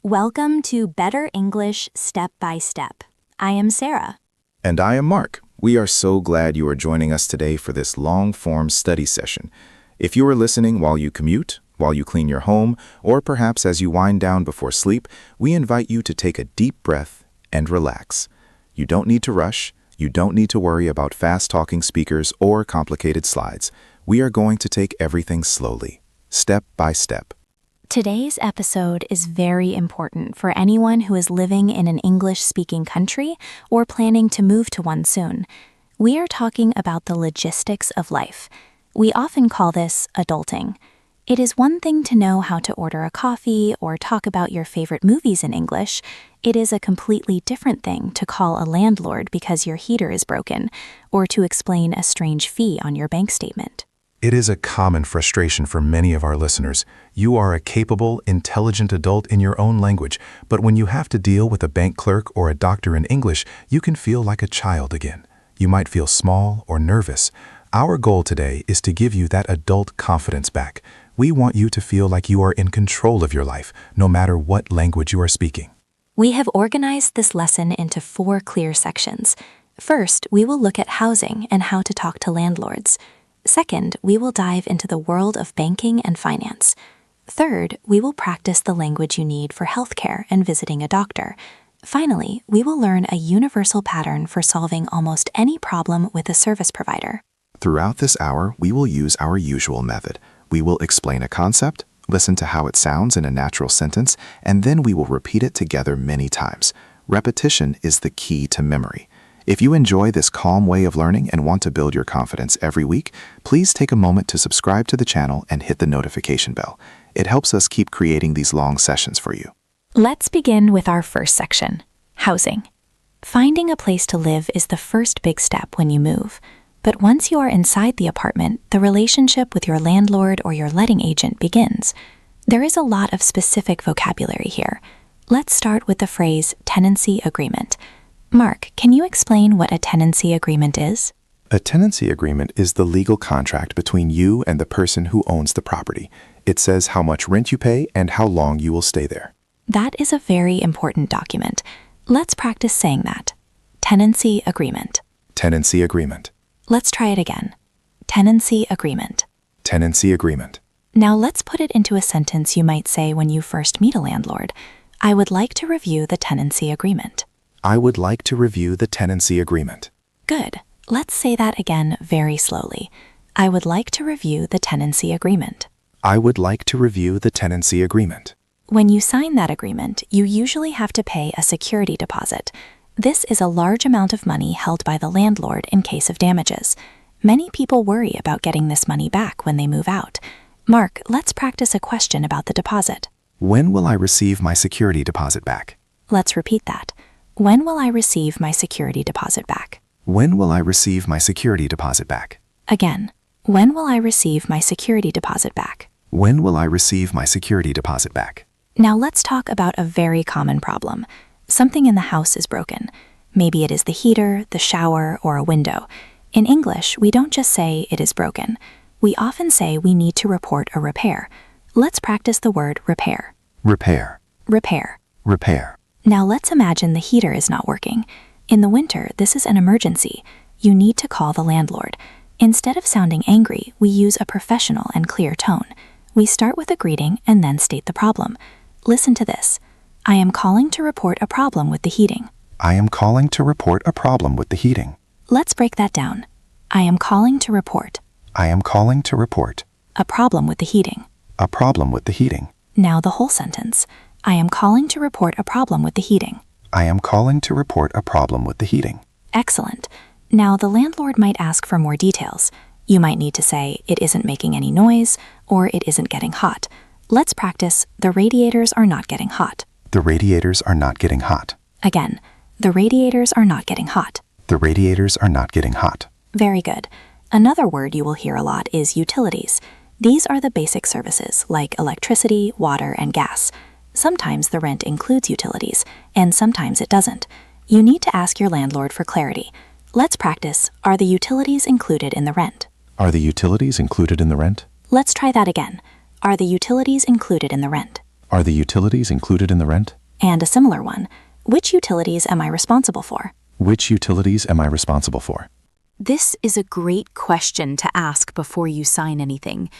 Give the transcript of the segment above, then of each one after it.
Welcome to Better English Step by Step. I am Sarah. And I am Mark. We are so glad you are joining us today for this long-form study session. If you are listening while you commute, while you clean your home, or perhaps as you wind down before sleep, we invite you to take a deep breath and relax. You don't need to rush. You don't need to worry about fast-talking speakers or complicated slides. We are going to take everything slowly, step by step. Today's episode is very important for anyone who is living in an English-speaking country or planning to move to one soon. We are talking about the logistics of life. We often call this adulting. It is one thing to know how to order a coffee or talk about your favorite movies in English. It is a completely different thing to call a landlord because your heater is broken, or to explain a strange fee on your bank statement. It is a common frustration for many of our listeners. You are a capable, intelligent adult in your own language, but when you have to deal with a bank clerk or a doctor in English, you can feel like a child again. You might feel small or nervous. Our goal today is to give you that adult confidence back. We want you to feel like you are in control of your life, no matter what language you are speaking. We have organized this lesson into 4 clear sections. First, we will look at housing and how to talk to landlords. Second, we will dive into the world of banking and finance. Third, we will practice the language you need for healthcare and visiting a doctor. Finally, we will learn a universal pattern for solving almost any problem with a service provider. Throughout this hour, we will use our usual method. We will explain a concept, listen to how it sounds in a natural sentence, and then we will repeat it together many times. Repetition is the key to memory. If you enjoy this calm way of learning and want to build your confidence every week, please take a moment to subscribe to the channel and hit the notification bell. It helps us keep creating these long sessions for you. Let's begin with our first section, housing. Finding a place to live is the first big step when you move. But once you are inside the apartment, the relationship with your landlord or your letting agent begins. There is a lot of specific vocabulary here. Let's start with the phrase tenancy agreement. Mark, can you explain what a tenancy agreement is? A tenancy agreement is the legal contract between you and the person who owns the property. It says how much rent you pay and how long you will stay there. That is a very important document. Let's practice saying that. Tenancy agreement. Tenancy agreement. Let's try it again. Tenancy agreement. Tenancy agreement. Now let's put it into a sentence you might say when you first meet a landlord. I would like to review the tenancy agreement. I would like to review the tenancy agreement. Good. Let's say that again very slowly. I would like to review the tenancy agreement. I would like to review the tenancy agreement. When you sign that agreement, you usually have to pay a security deposit. This is a large amount of money held by the landlord in case of damages. Many people worry about getting this money back when they move out. Mark, let's practice a question about the deposit. When will I receive my security deposit back? Let's repeat that. When will I receive my security deposit back? When will I receive my security deposit back? Again, when will I receive my security deposit back? When will I receive my security deposit back? Now let's talk about a very common problem. Something in the house is broken. Maybe it is the heater, the shower, or a window. In English, we don't just say it is broken. We often say we need to report a repair. Let's practice the word repair. Repair. Repair. Repair. Now let's imagine the heater is not working. In the winter, this is an emergency. You need to call the landlord. Instead of sounding angry, we use a professional and clear tone. We start with a greeting and then state the problem. Listen to this. I am calling to report a problem with the heating. I am calling to report a problem with the heating. Let's break that down. I am calling to report. I am calling to report. A problem with the heating. A problem with the heating. Now the whole sentence. I am calling to report a problem with the heating. I am calling to report a problem with the heating. Excellent. Now the landlord might ask for more details. You might need to say, it isn't making any noise, or it isn't getting hot. Let's practice, the radiators are not getting hot. The radiators are not getting hot. Again, the radiators are not getting hot. The radiators are not getting hot. Very good. Another word you will hear a lot is utilities. These are the basic services like electricity, water, and gas. Sometimes the rent includes utilities, and sometimes it doesn't. You need to ask your landlord for clarity. Let's practice, are the utilities included in the rent? Are the utilities included in the rent? Let's try that again. Are the utilities included in the rent? Are the utilities included in the rent? And a similar one. Which utilities am I responsible for? Which utilities am I responsible for? This is a great question to ask before you sign anything.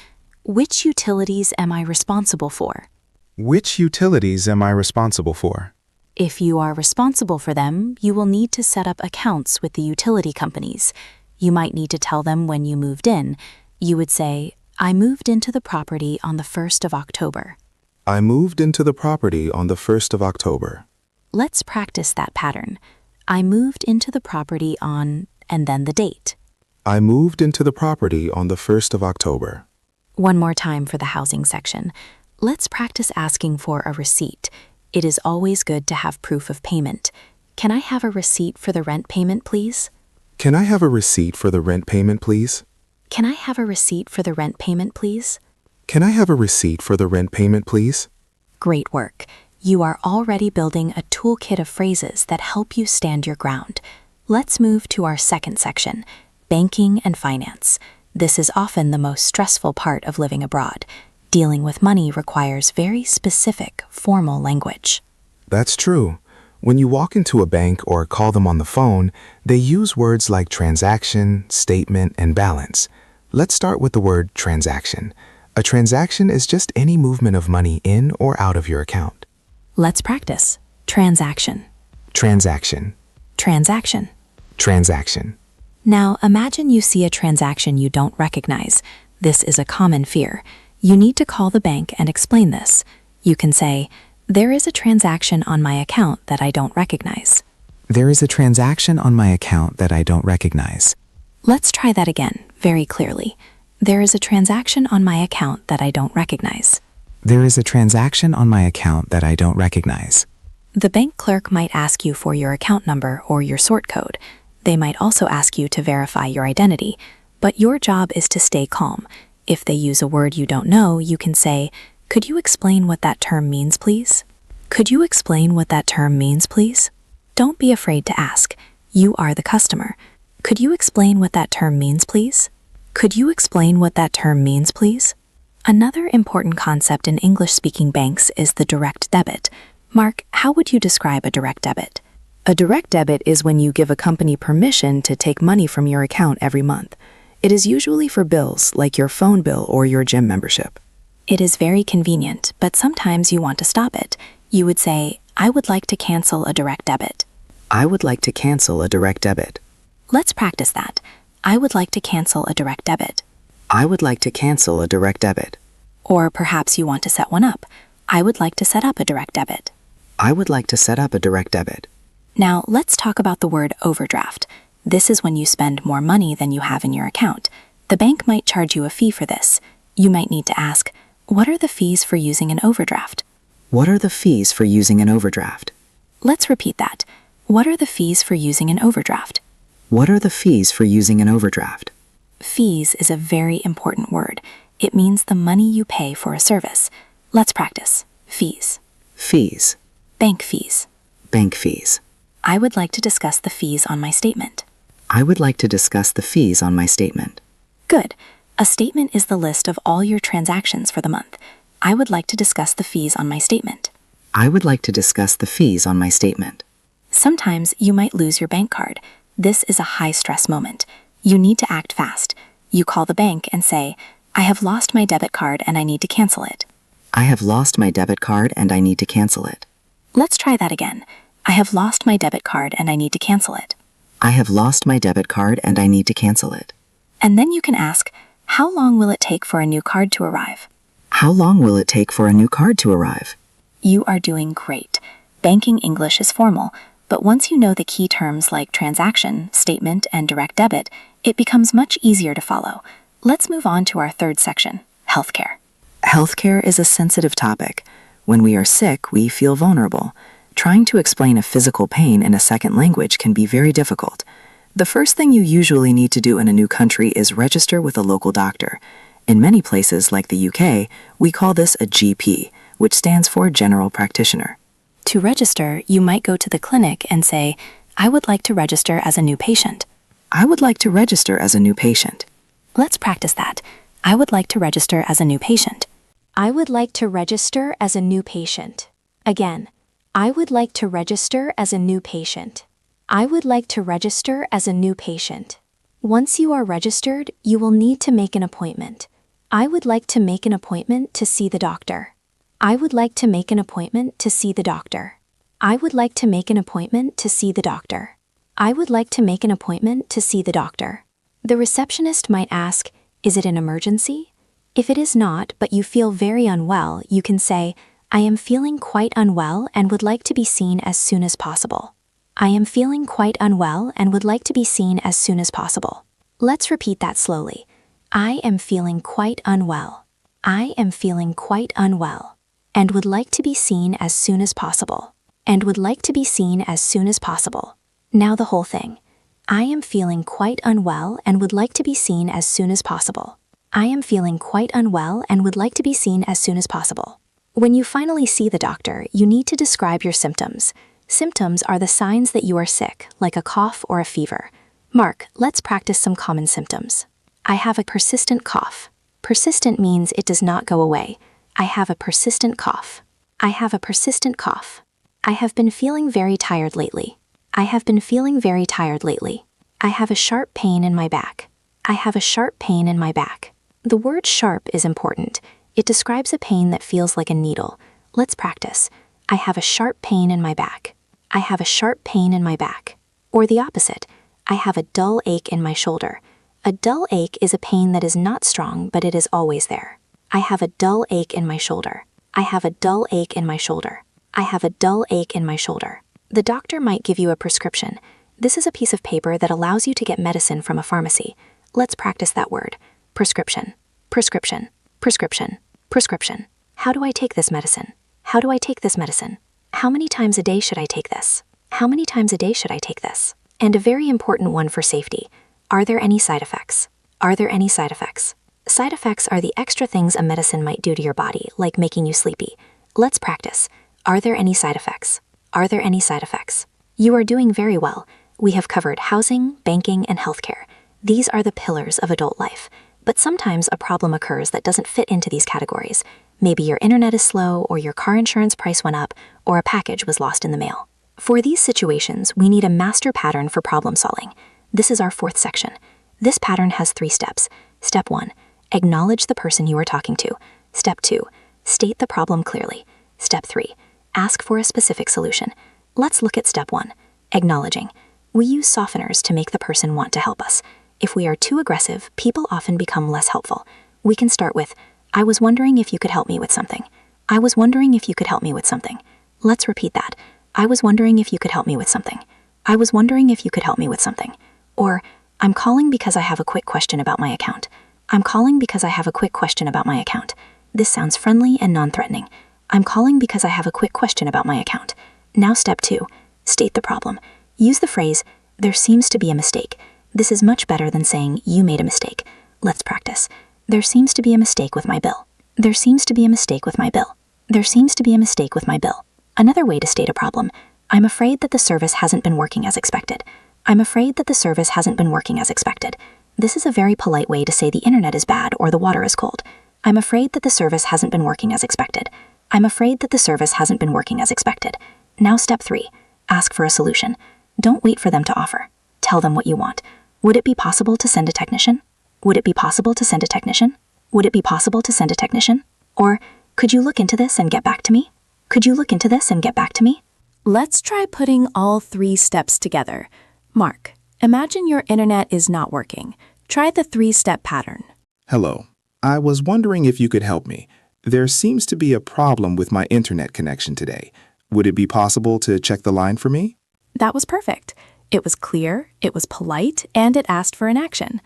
Which utilities am I responsible for? Which utilities am I responsible for? If you are responsible for them, you will need to set up accounts with the utility companies. You might need to tell them when you moved in. You would say, I moved into the property on the 1st of October. I moved into the property on the 1st of October. Let's practice that pattern. I moved into the property on, and then the date. I moved into the property on the 1st of October. One more time for the housing section. Let's practice asking for a receipt. It is always good to have proof of payment. Can I have a receipt for the rent payment, please? Can I have a receipt for the rent payment, please? Can I have a receipt for the rent payment, please? Can I have a receipt for the rent payment, please? Great work. You are already building a toolkit of phrases that help you stand your ground. Let's move to our second section, banking and finance. This is often the most stressful part of living abroad. Dealing with money requires very specific, formal language. That's true. When you walk into a bank or call them on the phone, they use words like transaction, statement, and balance. Let's start with the word transaction. A transaction is just any movement of money in or out of your account. Let's practice. Transaction. Transaction. Transaction. Transaction. Now, imagine you see a transaction you don't recognize. This is a common fear. You need to call the bank and explain this. You can say, there is a transaction on my account that I don't recognize. There is a transaction on my account that I don't recognize. Let's try that again, very clearly. There is a transaction on my account that I don't recognize. There is a transaction on my account that I don't recognize. The bank clerk might ask you for your account number or your sort code. They might also ask you to verify your identity, but your job is to stay calm. If they use a word you don't know, you can say, could you explain what that term means, please? Could you explain what that term means, please? Don't be afraid to ask. You are the customer. Could you explain what that term means, please? Could you explain what that term means, please? Another important concept in English-speaking banks is the direct debit. Mark, how would you describe a direct debit? A direct debit is when you give a company permission to take money from your account every month. It is usually for bills like your phone bill or your gym membership. It is very convenient, but sometimes you want to stop it. You would say, I would like to cancel a direct debit. I would like to cancel a direct debit. Let's practice that. I would like to cancel a direct debit. I would like to cancel a direct debit. Or perhaps you want to set one up. I would like to set up a direct debit. I would like to set up a direct debit. Now, let's talk about the word overdraft. This is when you spend more money than you have in your account. The bank might charge you a fee for this. You might need to ask, what are the fees for using an overdraft? What are the fees for using an overdraft? Let's repeat that. What are the fees for using an overdraft? What are the fees for using an overdraft? Fees is a very important word. It means the money you pay for a service. Let's practice. Fees. Fees. Bank fees. Bank fees. I would like to discuss the fees on my statement. I would like to discuss the fees on my statement. Good. A statement is the list of all your transactions for the month. I would like to discuss the fees on my statement. I would like to discuss the fees on my statement. Sometimes you might lose your bank card. This is a high-stress moment. You need to act fast. You call the bank and say, I have lost my debit card and I need to cancel it. I have lost my debit card and I need to cancel it. Let's try that again. I have lost my debit card and I need to cancel it. I have lost my debit card and I need to cancel it. And then you can ask, how long will it take for a new card to arrive? How long will it take for a new card to arrive? You are doing great. Banking English is formal, but once you know the key terms like transaction, statement, and direct debit, it becomes much easier to follow. Let's move on to our third section, healthcare. Healthcare is a sensitive topic. When we are sick, we feel vulnerable. Trying to explain a physical pain in a second language can be very difficult. The first thing you usually need to do in a new country is register with a local doctor. In many places, like the UK, we call this a GP, which stands for General Practitioner. To register, you might go to the clinic and say, I would like to register as a new patient. I would like to register as a new patient. Let's practice that. I would like to register as a new patient. I would like to register as a new patient. Again, I would like to register as a new patient. I would like to register as a new patient. Once you are registered, you will need to make an appointment. I would like to make an appointment to see the doctor. I would like to make an appointment to see the doctor. I would like to make an appointment to see the doctor. I would like to make an appointment to see the doctor. The receptionist might ask, is it an emergency? If it is not, but you feel very unwell, you can say, I am feeling quite unwell and would like to be seen as soon as possible. I am feeling quite unwell and would like to be seen as soon as possible. Let's repeat that slowly. I am feeling quite unwell. I am feeling quite unwell and would like to be seen as soon as possible. And would like to be seen as soon as possible. Now the whole thing. I am feeling quite unwell and would like to be seen as soon as possible. I am feeling quite unwell and would like to be seen as soon as possible. When you finally see the doctor, you need to describe your symptoms. Symptoms are the signs that you are sick, like a cough or a fever. Mark, let's practice some common symptoms. I have a persistent cough. Persistent means it does not go away. I have a persistent cough. I have a persistent cough. I have been feeling very tired lately. I have been feeling very tired lately. I have a sharp pain in my back. I have a sharp pain in my back. The word sharp is important. It describes a pain that feels like a needle. Let's practice. I have a sharp pain in my back. I have a sharp pain in my back. Or the opposite. I have a dull ache in my shoulder. A dull ache is a pain that is not strong, but it is always there. I have a dull ache in my shoulder. I have a dull ache in my shoulder. I have a dull ache in my shoulder. The doctor might give you a prescription. This is a piece of paper that allows you to get medicine from a pharmacy. Let's practice that word. Prescription. Prescription. Prescription. Prescription. How do I take this medicine? How do I take this medicine? How many times a day should I take this? How many times a day should I take this? And a very important one for safety. Are there any side effects? Are there any side effects? Side effects are the extra things a medicine might do to your body, like making you sleepy. Let's practice. Are there any side effects? Are there any side effects? You are doing very well. We have covered housing, banking, and healthcare. These are the pillars of adult life. But sometimes a problem occurs that doesn't fit into these categories. Maybe your internet is slow, or your car insurance price went up, or a package was lost in the mail. For these situations, we need a master pattern for problem solving. This is our fourth section. This pattern has 3 steps. Step 1, acknowledge the person you are talking to. Step 2, state the problem clearly. Step 3, ask for a specific solution. Let's look at step 1, acknowledging. We use softeners to make the person want to help us. If we are too aggressive, people often become less helpful. We can start with, I was wondering if you could help me with something. I was wondering if you could help me with something. Let's repeat that. I was wondering if you could help me with something. I was wondering if you could help me with something. Or, I'm calling because I have a quick question about my account. I'm calling because I have a quick question about my account. This sounds friendly and non-threatening. I'm calling because I have a quick question about my account. Now step 2, state the problem. Use the phrase, there seems to be a mistake. This is much better than saying, you made a mistake. Let's practice. There seems to be a mistake with my bill. There seems to be a mistake with my bill. There seems to be a mistake with my bill. Another way to state a problem. I'm afraid that the service hasn't been working as expected. I'm afraid that the service hasn't been working as expected. This is a very polite way to say the internet is bad or the water is cold. I'm afraid that the service hasn't been working as expected. I'm afraid that the service hasn't been working as expected. Now step 3, ask for a solution. Don't wait for them to offer. Tell them what you want. Would it be possible to send a technician? Would it be possible to send a technician? Would it be possible to send a technician? Or, could you look into this and get back to me? Could you look into this and get back to me? Let's try putting all 3 steps together. Mark, imagine your internet is not working. Try the 3-step pattern. Hello. I was wondering if you could help me. There seems to be a problem with my internet connection today. Would it be possible to check the line for me? That was perfect. It was clear, it was polite, and it asked for an action.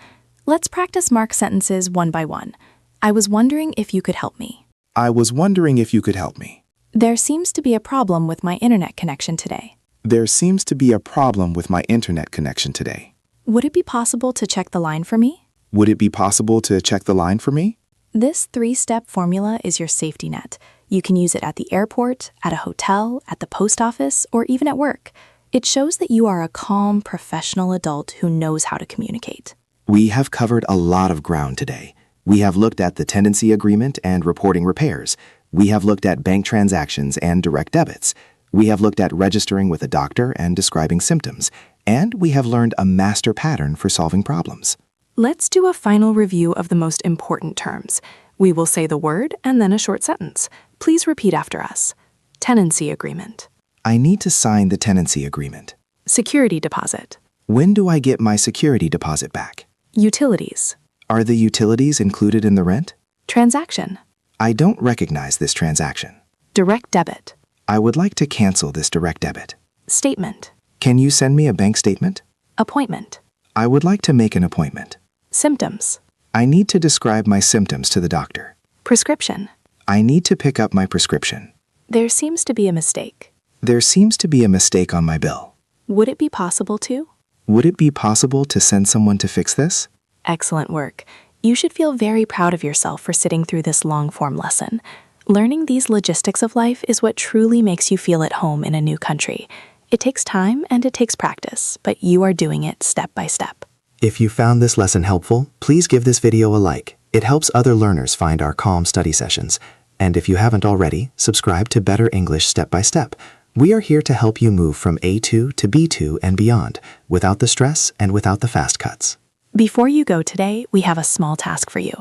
Let's practice Mark's sentences one by one. I was wondering if you could help me. I was wondering if you could help me. There seems to be a problem with my internet connection today. There seems to be a problem with my internet connection today. Would it be possible to check the line for me? Would it be possible to check the line for me? This 3-step formula is your safety net. You can use it at the airport, at a hotel, at the post office, or even at work. It shows that you are a calm, professional adult who knows how to communicate. We have covered a lot of ground today. We have looked at the tenancy agreement and reporting repairs. We have looked at bank transactions and direct debits. We have looked at registering with a doctor and describing symptoms. And we have learned a master pattern for solving problems. Let's do a final review of the most important terms. We will say the word and then a short sentence. Please repeat after us. Tenancy agreement. I need to sign the tenancy agreement. Security deposit. When do I get my security deposit back? Utilities. Are the utilities included in the rent? Transaction. I don't recognize this transaction. Direct debit. I would like to cancel this direct debit. Statement. Can you send me a bank statement? Appointment. I would like to make an appointment. Symptoms. I need to describe my symptoms to the doctor. Prescription. I need to pick up my prescription. There seems to be a mistake. There seems to be a mistake on my bill. Would it be possible to? Would it be possible to send someone to fix this? Excellent work. You should feel very proud of yourself for sitting through this long-form lesson. Learning these logistics of life is what truly makes you feel at home in a new country. It takes time and it takes practice, but you are doing it step by step. If you found this lesson helpful, please give this video a like. It helps other learners find our calm study sessions. And if you haven't already, subscribe to Better English Step by Step. We are here to help you move from A2 to B2 and beyond, without the stress and without the fast cuts. Before you go today, we have a small task for you.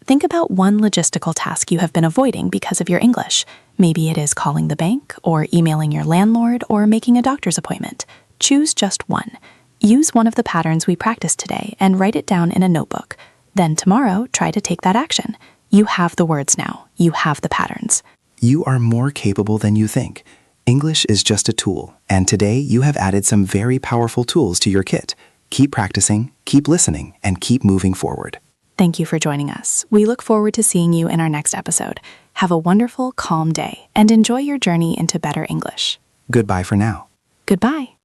Think about one logistical task you have been avoiding because of your English. Maybe it is calling the bank, or emailing your landlord, or making a doctor's appointment. Choose just one. Use one of the patterns we practiced today and write it down in a notebook. Then tomorrow, try to take that action. You have the words now. You have the patterns. You are more capable than you think. English is just a tool, and today you have added some very powerful tools to your kit. Keep practicing, keep listening, and keep moving forward. Thank you for joining us. We look forward to seeing you in our next episode. Have a wonderful, calm day, and enjoy your journey into better English. Goodbye for now. Goodbye.